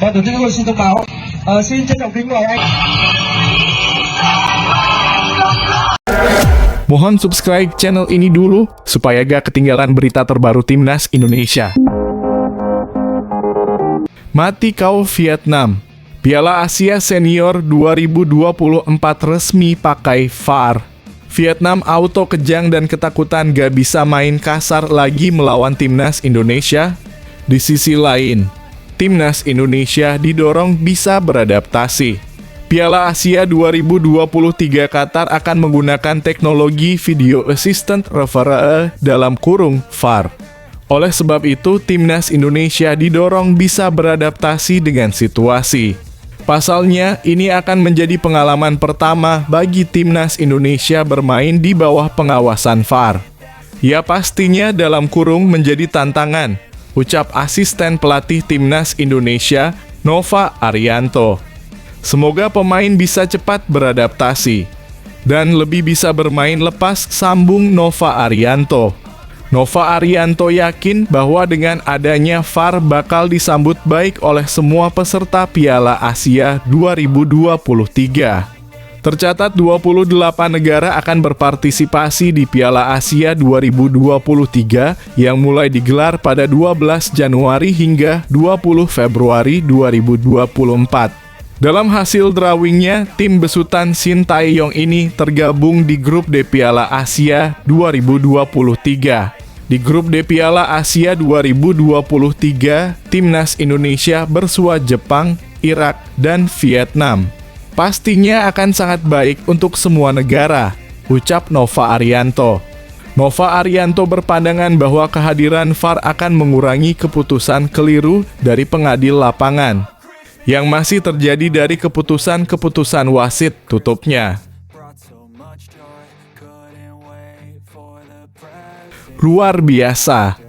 Và tổ chức chúng tôi xin thông báo, xin trân trọng kính mời anh. Mohon subscribe channel ini dulu supaya gak ketinggalan berita terbaru Timnas Indonesia. Mati kau Vietnam. Piala Asia Senior 2024 resmi pakai VAR. Vietnam auto kejang dan ketakutan gak bisa main kasar lagi melawan Timnas Indonesia. Di sisi lain, Timnas Indonesia didorong bisa beradaptasi. Piala Asia 2023 Qatar akan menggunakan teknologi Video Assistant Referee dalam kurung VAR. Oleh sebab itu, Timnas Indonesia didorong bisa beradaptasi dengan situasi. Pasalnya, ini akan menjadi pengalaman pertama bagi Timnas Indonesia bermain di bawah pengawasan VAR. Ya pastinya dalam kurung menjadi tantangan, ucap asisten pelatih Timnas Indonesia, Nova Arianto. Semoga pemain bisa cepat beradaptasi dan lebih bisa bermain lepas, sambung Nova Arianto. Nova Arianto yakin bahwa dengan adanya VAR bakal disambut baik oleh semua peserta Piala Asia 2023. Tercatat 28 negara akan berpartisipasi di Piala Asia 2023 yang mulai digelar pada 12 Januari hingga 20 Februari 2024. Dalam hasil drawingnya, tim besutan Shin Tae-yong ini tergabung di grup D Piala Asia 2023. Di grup D Piala Asia 2023, Timnas Indonesia bersua Jepang, Irak, dan Vietnam. Pastinya akan sangat baik untuk semua negara, ucap Nova Arianto. Nova Arianto berpandangan bahwa kehadiran VAR akan mengurangi keputusan keliru dari pengadil lapangan yang masih terjadi dari keputusan-keputusan wasit, tutupnya. Luar biasa.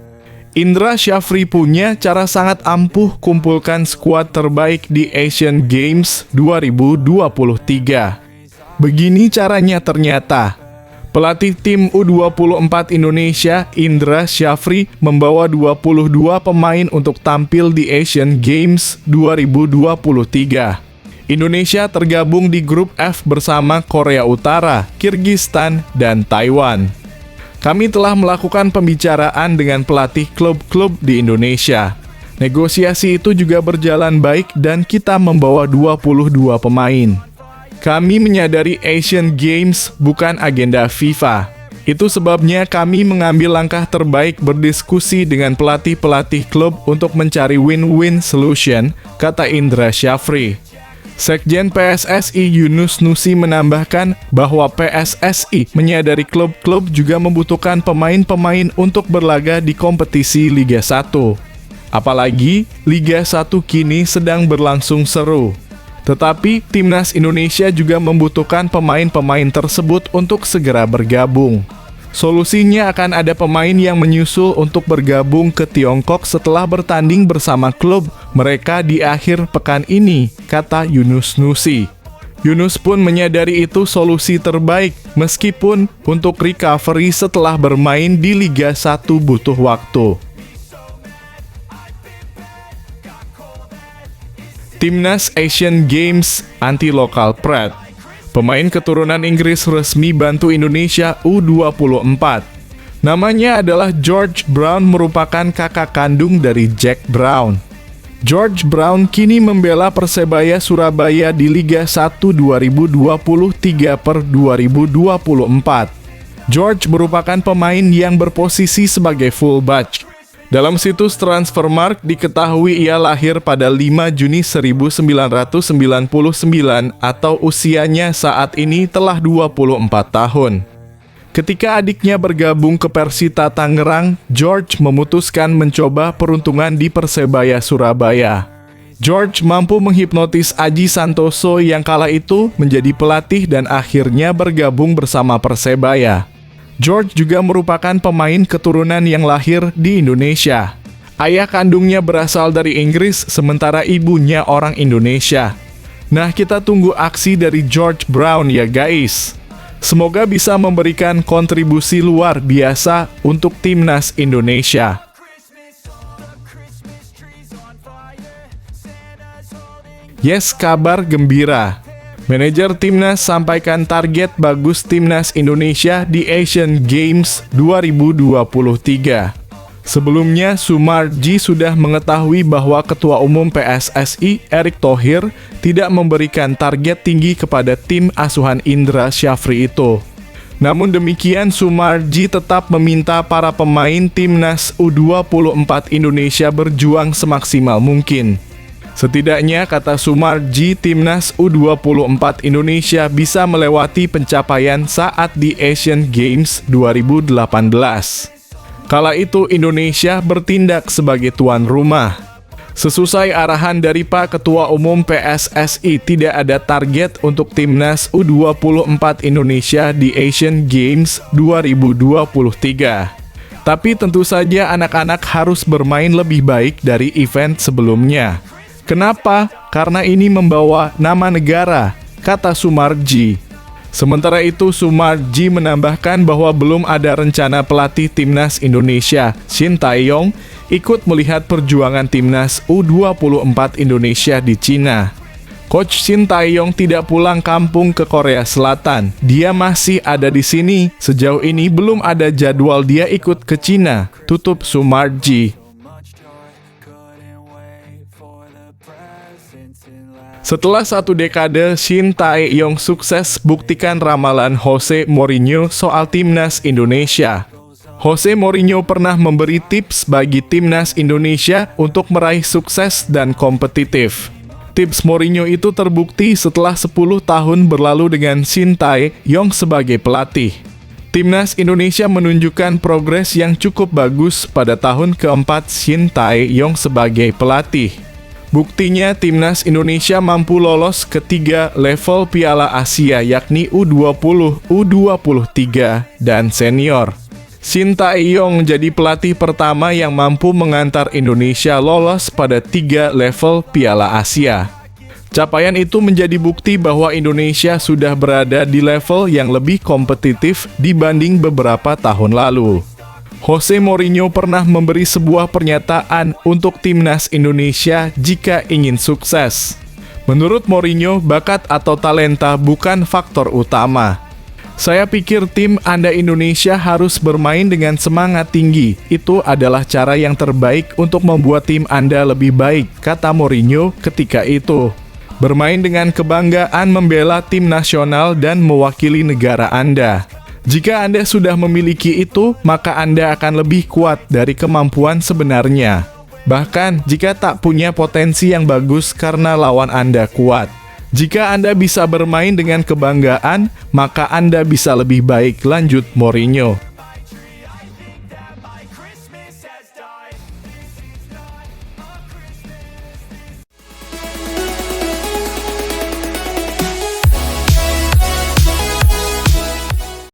Indra Syafri punya cara sangat ampuh kumpulkan skuad terbaik di Asian Games 2023. Begini caranya ternyata. Pelatih tim U24 Indonesia, Indra Syafri, membawa 22 pemain untuk tampil di Asian Games 2023. Indonesia tergabung di grup F bersama Korea Utara, Kirgistan, dan Taiwan. Kami telah melakukan pembicaraan dengan pelatih klub-klub di Indonesia. Negosiasi itu juga berjalan baik dan kita membawa 22 pemain. Kami menyadari Asian Games bukan agenda FIFA. Itu sebabnya kami mengambil langkah terbaik berdiskusi dengan pelatih-pelatih klub untuk mencari win-win solution, kata Indra Syafri. Sekjen PSSI Yunus Nusi menambahkan bahwa PSSI menyadari klub-klub juga membutuhkan pemain-pemain untuk berlaga di kompetisi Liga 1. Apalagi Liga 1 kini sedang berlangsung seru. Tetapi Timnas Indonesia juga membutuhkan pemain-pemain tersebut untuk segera bergabung. Solusinya akan ada pemain yang menyusul untuk bergabung ke Tiongkok setelah bertanding bersama klub mereka di akhir pekan ini, kata Yunus Nusi. Yunus pun menyadari itu solusi terbaik, meskipun untuk recovery setelah bermain di Liga 1 butuh waktu. Timnas Asian Games anti-lokal pride. Pemain keturunan Inggris resmi bantu Indonesia U24. Namanya adalah George Brown, merupakan kakak kandung dari Jack Brown. George Brown kini membela Persebaya Surabaya di Liga 1 2023/2024. George merupakan pemain yang berposisi sebagai fullback. Dalam situs Transfermarkt diketahui ia lahir pada 5 Juni 1999 atau usianya saat ini telah 24 tahun. Ketika adiknya bergabung ke Persita Tangerang, George memutuskan mencoba peruntungan di Persebaya Surabaya. George mampu menghipnotis Aji Santoso yang kala itu menjadi pelatih dan akhirnya bergabung bersama Persebaya. George juga merupakan pemain keturunan yang lahir di Indonesia. Ayah kandungnya berasal dari Inggris, sementara ibunya orang Indonesia. Nah, kita tunggu aksi dari George Brown ya guys. Semoga bisa memberikan kontribusi luar biasa untuk timnas Indonesia. Yes, kabar gembira. Manajer timnas sampaikan target bagus timnas Indonesia di Asian Games 2023. Sebelumnya, Sumarji sudah mengetahui bahwa Ketua Umum PSSI, Erick Thohir, tidak memberikan target tinggi kepada tim asuhan Indra Syafri itu. Namun demikian, Sumarji tetap meminta para pemain timnas U24 Indonesia berjuang semaksimal mungkin. Setidaknya, kata Sumarji, timnas U24 Indonesia bisa melewati pencapaian saat di Asian Games 2018. Kala itu Indonesia bertindak sebagai tuan rumah. Sesuai arahan dari Pak Ketua Umum PSSI, tidak ada target untuk timnas U24 Indonesia di Asian Games 2023. Tapi tentu saja anak-anak harus bermain lebih baik dari event sebelumnya. Kenapa? Karena ini membawa nama negara, kata Sumarji. Sementara itu, Sumarji menambahkan bahwa belum ada rencana pelatih timnas Indonesia, Shin Tae-yong, ikut melihat perjuangan timnas U24 Indonesia di Cina. Coach Shin Tae-yong tidak pulang kampung ke Korea Selatan. Dia masih ada di sini. Sejauh ini belum ada jadwal dia ikut ke Cina, tutup Sumarji. Setelah 1 dekade, Shin Tae-yong sukses buktikan ramalan Jose Mourinho soal timnas Indonesia. Jose Mourinho pernah memberi tips bagi timnas Indonesia untuk meraih sukses dan kompetitif. Tips Mourinho itu terbukti setelah 10 tahun berlalu dengan Shin Tae-yong sebagai pelatih. Timnas Indonesia menunjukkan progres yang cukup bagus pada tahun keempat Shin Tae-yong sebagai pelatih. Buktinya, timnas Indonesia mampu lolos ke 3 level Piala Asia, yakni U20, U23, dan senior. Shin Tae-yong menjadi pelatih pertama yang mampu mengantar Indonesia lolos pada 3 level Piala Asia. Capaian itu menjadi bukti bahwa Indonesia sudah berada di level yang lebih kompetitif dibanding beberapa tahun lalu. Jose Mourinho pernah memberi sebuah pernyataan untuk timnas Indonesia jika ingin sukses. Menurut Mourinho, bakat atau talenta bukan faktor utama. Saya pikir tim Anda Indonesia harus bermain dengan semangat tinggi. Itu adalah cara yang terbaik untuk membuat tim Anda lebih baik, kata Mourinho ketika itu. Bermain dengan kebanggaan membela tim nasional dan mewakili negara Anda. Jika Anda sudah memiliki itu, maka Anda akan lebih kuat dari kemampuan sebenarnya. Bahkan jika tak punya potensi yang bagus karena lawan Anda kuat. Jika Anda bisa bermain dengan kebanggaan, maka Anda bisa lebih baik, lanjut Mourinho.